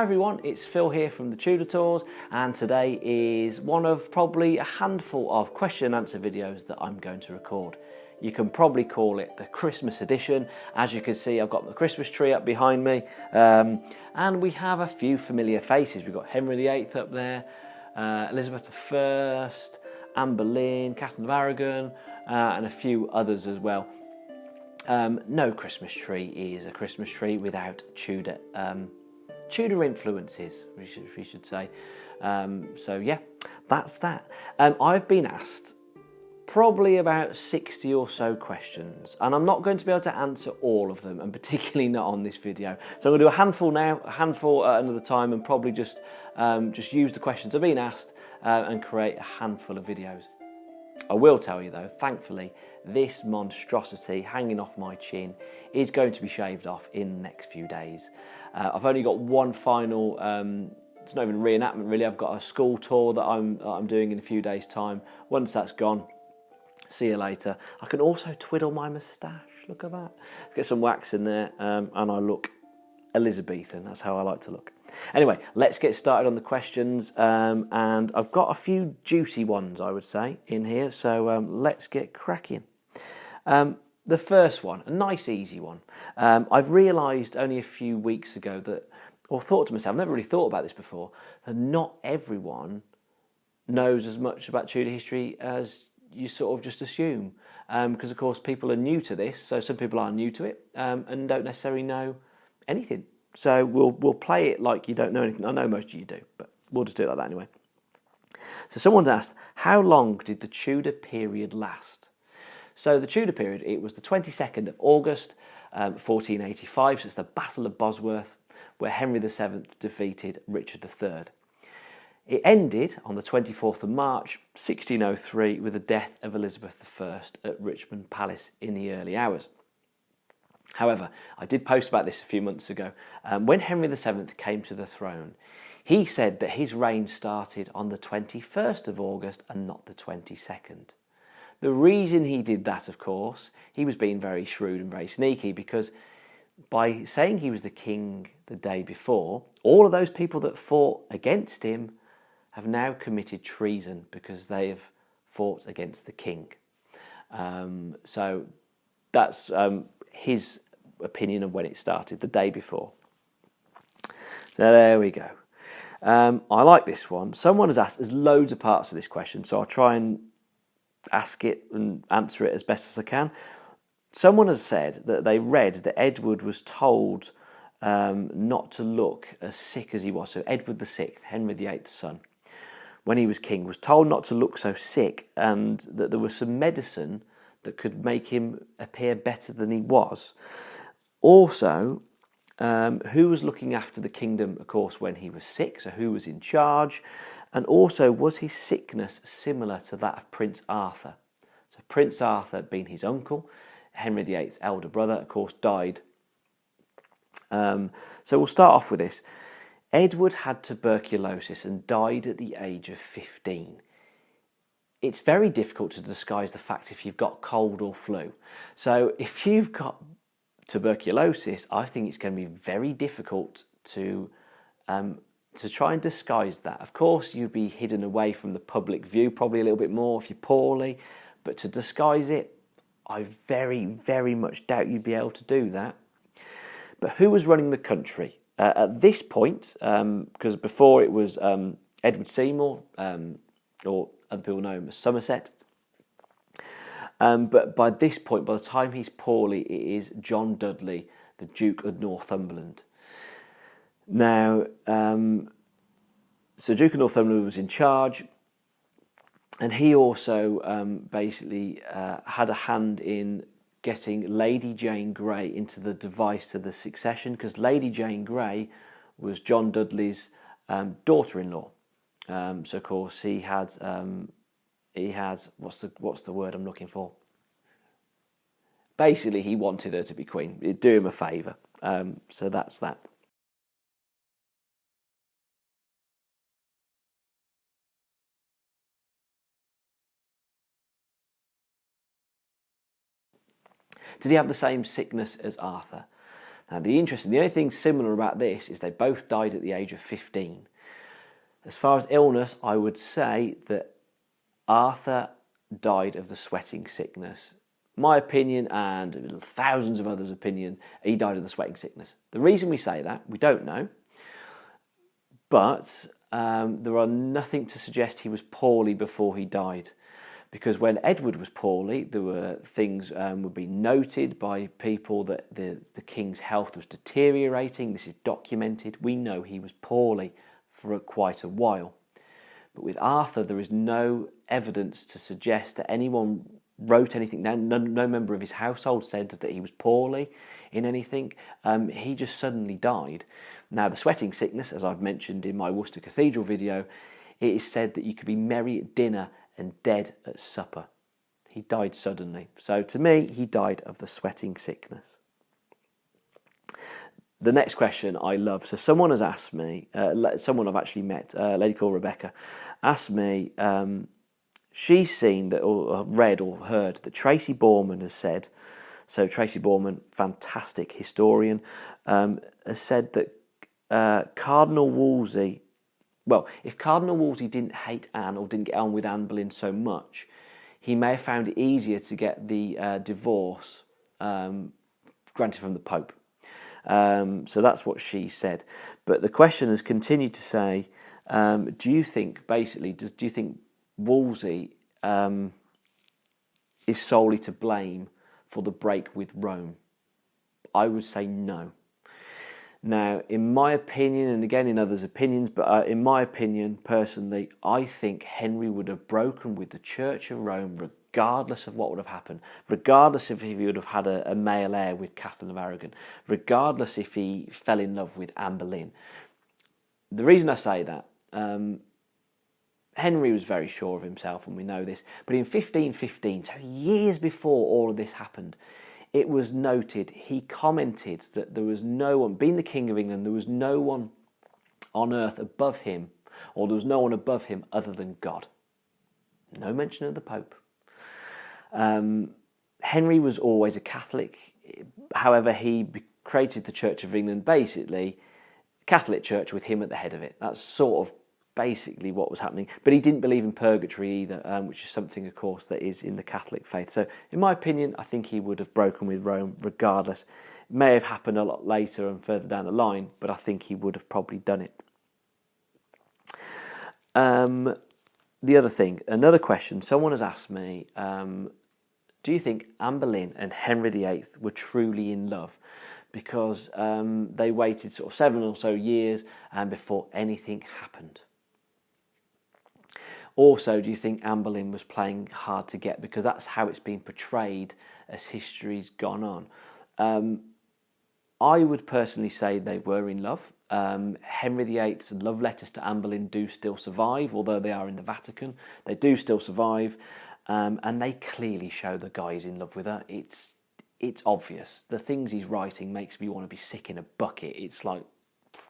Hi everyone, it's Phil here from the Tudor Tours, and today is one of probably a handful of question and answer videos that I'm going to record. You can probably call it the Christmas edition. As you can see, I've got the Christmas tree up behind me, and we have a few familiar faces. We've got Henry VIII up there, Elizabeth I, Anne Boleyn, Catherine of Aragon, and a few others as well. No Christmas tree is a Christmas tree without Tudor influences, we should say. So yeah, that's that. I've been asked probably about 60 or so questions, and I'm not going to be able to answer all of them, and particularly not on this video. So I'm going to do a handful now, a handful at another time, and probably just use the questions I've been asked and create a handful of videos. I will tell you though, thankfully, this monstrosity hanging off my chin is going to be shaved off in the next few days. I've only got one final, it's not even a reenactment really, I've got a school tour that I'm doing in a few days' time. Once that's gone, see you later. I can also twiddle my moustache, look at that. Get some wax in there and I look Elizabethan, that's how I like to look. Anyway, let's get started on the questions, and I've got a few juicy ones, I would say, in here, so let's get cracking. The first one, a nice easy one. I've realised only a few weeks ago that, or thought to myself, I've never really thought about this before, that not everyone knows as much about Tudor history as you sort of just assume. Because of course people are new to this, so some people are new to it and don't necessarily know anything. So we'll play it like you don't know anything. I know most of you do, but we'll just do it like that anyway. So someone's asked, how long did the Tudor period last? So the Tudor period, it was the 22nd of August, 1485, so it's the Battle of Bosworth, where Henry VII defeated Richard III. It ended on the 24th of March, 1603, with the death of Elizabeth I at Richmond Palace in the early hours. However, I did post about this a few months ago. When Henry VII came to the throne, he said that his reign started on the 21st of August and not the 22nd. The reason he did that, of course, he was being very shrewd and very sneaky, because by saying he was the king the day before, all of those people that fought against him have now committed treason because they have fought against the king. So that's his opinion of when it started, the day before. So there we go. I like this one. Someone has asked, there's loads of parts of this question, so I'll try and ask it and answer it as best as I can. Someone has said that they read that Edward was told not to look as sick as he was. So Edward VI, Henry VIII's son, when he was king, was told not to look so sick, and that there was some medicine that could make him appear better than he was. Also, who was looking after the kingdom, of course, when he was sick, so who was in charge, and also was his sickness similar to that of Prince Arthur? So Prince Arthur, being his uncle, Henry VIII's elder brother, of course, died. So we'll start off with this. Edward had tuberculosis and died at the age of 15. It's very difficult to disguise the fact if you've got cold or flu. So if you've got tuberculosis, I think it's going to be very difficult to try and disguise that. Of course, you'd be hidden away from the public view, probably a little bit more if you're poorly, but to disguise it, I very, very much doubt you'd be able to do that. But who was running the country? At this point, because before it was Edward Seymour, or other people know him as Somerset. But by this point, by the time he's poorly, it is John Dudley, the Duke of Northumberland. Now, so Duke of Northumberland was in charge, and he also basically had a hand in getting Lady Jane Grey into the device of the succession, because Lady Jane Grey was John Dudley's daughter-in-law. So of course he had what's the word I'm looking for? Basically, he wanted her to be queen. It'd do him a favour. So that's that. Did he have the same sickness as Arthur? Now, the only thing similar about this is they both died at the age of 15. As far as illness, I would say that Arthur died of the sweating sickness. My opinion, and thousands of others' opinion, he died of the sweating sickness. The reason we say that, we don't know, but there are nothing to suggest he was poorly before he died. Because when Edward was poorly, there were things would be noted by people that the king's health was deteriorating. This is documented. We know he was poorly for quite a while. But with Arthur, there is no evidence to suggest that anyone wrote anything down. No member of his household said that he was poorly in anything. He just suddenly died. Now, the sweating sickness, as I've mentioned in my Worcester Cathedral video, it is said that you could be merry at dinner and dead at supper. He died suddenly. So to me, he died of the sweating sickness. The next question I love. So someone has asked me, someone I've actually met, a lady called Rebecca, asked me, she's seen that, or read or heard that Tracy Borman has said, so Tracy Borman, fantastic historian, has said that Cardinal Wolsey, well, if Cardinal Wolsey didn't hate Anne or didn't get on with Anne Boleyn so much, he may have found it easier to get the divorce granted from the Pope. So that's what she said. But the question has continued to say, do you think Wolsey is solely to blame for the break with Rome? I would say no. Now, in my opinion, and again in others' opinions, but in my opinion, personally, I think Henry would have broken with the Church of Rome regardless of what would have happened, regardless if he would have had a male heir with Catherine of Aragon, regardless if he fell in love with Anne Boleyn. The reason I say that, Henry was very sure of himself, and we know this, but in 1515, so years before all of this happened, it was noted, he commented that there was no one, being the King of England, there was no one on earth above him, or there was no one above him other than God. No mention of the Pope. Henry was always a Catholic. However, he created the Church of England, basically, Catholic Church with him at the head of it. That's sort of basically what was happening. But he didn't believe in purgatory either, which is something, of course, that is in the Catholic faith. So, in my opinion, I think he would have broken with Rome regardless. It may have happened a lot later and further down the line, but I think he would have probably done it. The other thing, another question, someone has asked me, do you think Anne Boleyn and Henry VIII were truly in love? Because they waited sort of 7 or so years before anything happened. Also, do you think Anne Boleyn was playing hard to get? Because that's how it's been portrayed as history's gone on. I would personally say they were in love. Henry VIII's love letters to Anne Boleyn do still survive, although they are in the Vatican. They do still survive, and they clearly show the guy is in love with her. It's obvious. The things he's writing makes me want to be sick in a bucket. It's like,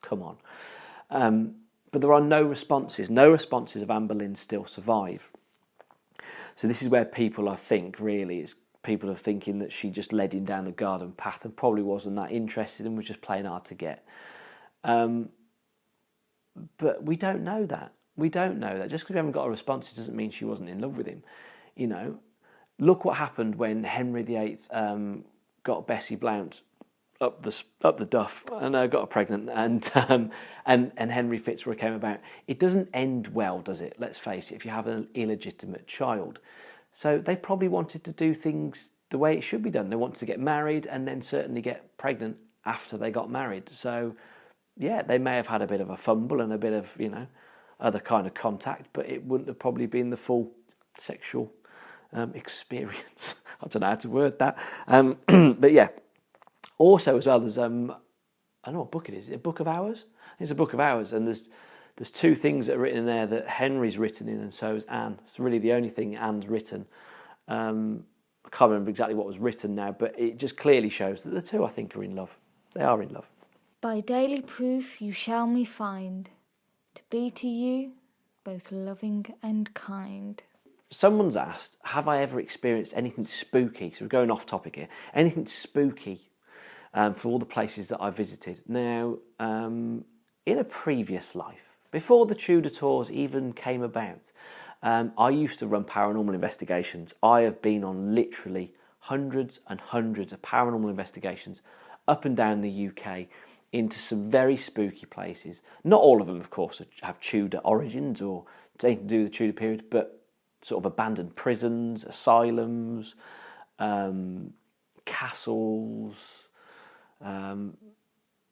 come on. But there are no responses. No responses of Anne Boleyn still survive. So this is where people, I think, really, people are thinking that she just led him down the garden path and probably wasn't that interested and was just playing hard to get. But we don't know that. We don't know that. Just because we haven't got a response, it doesn't mean she wasn't in love with him. You know, look what happened when Henry VIII got Bessie Blount up the duff and got her pregnant, and Henry Fitzroy came about. It doesn't end well, does it? Let's face it. If you have an illegitimate child, so they probably wanted to do things the way it should be done. They wanted to get married and then certainly get pregnant after they got married. So yeah, they may have had a bit of a fumble and a bit of other kind of contact, but it wouldn't have probably been the full sexual experience. I don't know how to word that. But yeah. Also, as well, there's I don't know what book it is. Is it a Book of Hours? It's a Book of Hours, and there's 2 things that are written in there that Henry's written in, and so is Anne. It's really the only thing Anne's written. I can't remember exactly what was written now, but it just clearly shows that the 2, I think, are in love. They are in love. By daily proof you shall me find, to be to you both loving and kind. Someone's asked, have I ever experienced anything spooky? So we're going off topic here. Anything spooky for all the places that I visited. Now, in a previous life, before the Tudor Tours even came about, I used to run paranormal investigations. I have been on literally hundreds and hundreds of paranormal investigations up and down the UK into some very spooky places. Not all of them, of course, have Tudor origins or anything to do with the Tudor period, but sort of abandoned prisons, asylums, castles,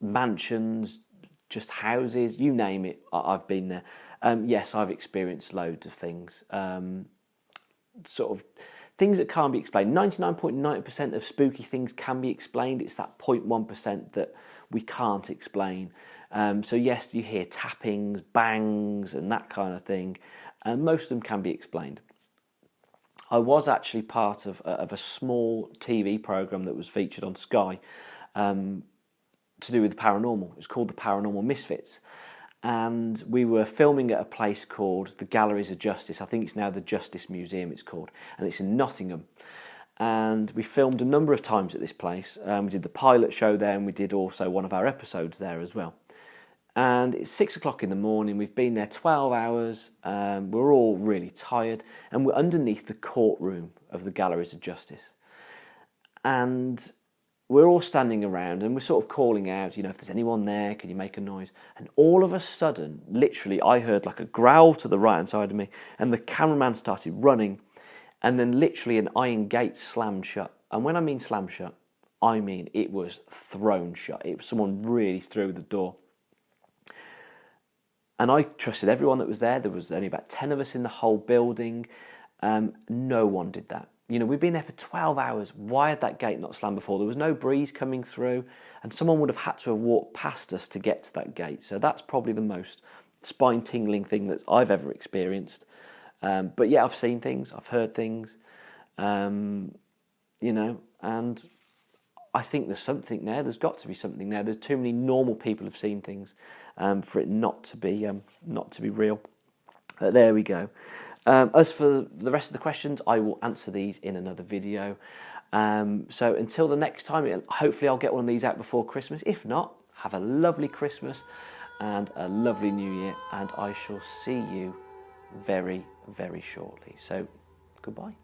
mansions, just houses, you name it, I've been there. Yes, I've experienced loads of things, sort of things that can't be explained. 99.9% of spooky things can be explained. It's that 0.1% that we can't explain. So yes, you hear tappings, bangs, and that kind of thing, and most of them can be explained. I was actually part of a small TV programme that was featured on Sky, to do with the paranormal. It was called The Paranormal Misfits, and we were filming at a place called the Galleries of Justice. I think it's now the Justice Museum it's called, and it's in Nottingham. And we filmed a number of times at this place. We did the pilot show there, and we did also one of our episodes there as well. And it's 6 o'clock in the morning. We've been there 12 hours. We're all really tired, and we're underneath the courtroom of the Galleries of Justice. And we're all standing around, and we're sort of calling out, if there's anyone there, can you make a noise? And all of a sudden, literally, I heard like a growl to the right-hand side of me, and the cameraman started running, and then literally an iron gate slammed shut. And when I mean slammed shut, I mean it was thrown shut. It was someone really threw the door. And I trusted everyone that was there. There was only about 10 of us in the whole building. No one did that. We've been there for 12 hours. Why had that gate not slammed before? There was no breeze coming through, and someone would have had to have walked past us to get to that gate. So that's probably the most spine-tingling thing that I've ever experienced. But yeah, I've seen things, I've heard things, and I think there's something there. There's got to be something there. There's too many normal people who've seen things for it not to be real. There we go. As for the rest of the questions, I will answer these in another video. So until the next time, hopefully I'll get one of these out before Christmas. If not, have a lovely Christmas and a lovely New Year, and I shall see you very, very shortly. So goodbye.